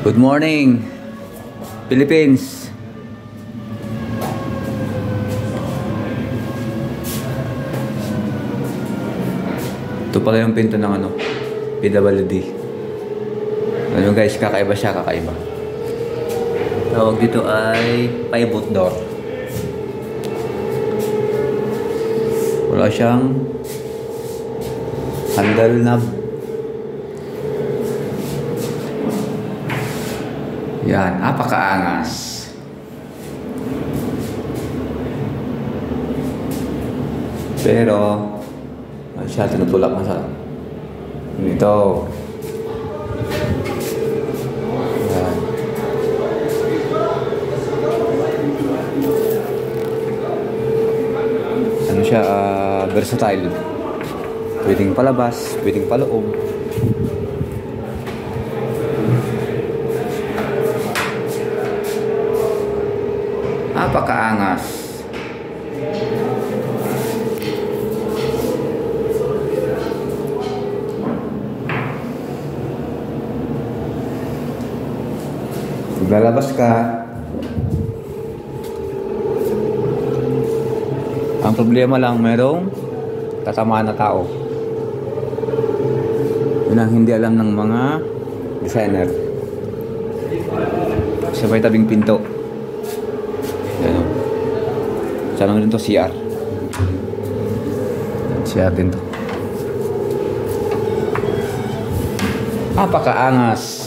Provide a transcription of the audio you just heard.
Good morning, Philippines. Ito pala yung pinto ng PWD. Ano guys, kakaiba siya, kakaiba. Tawag dito ay pivot door. Wala siyang handle knob. Yan, napakaangas. Pero siya tinutulak na sa ito. Yan. Ano siya, versatile. Pwedeng palabas, pwedeng paloob. Napakaangas. Lalabas ka, ang problema lang merong tatamaan na tao. Yun ang hindi alam ng mga designer. Sabay tabing pinto. Yan. Sana din to CR. CR din to. Napakaangas.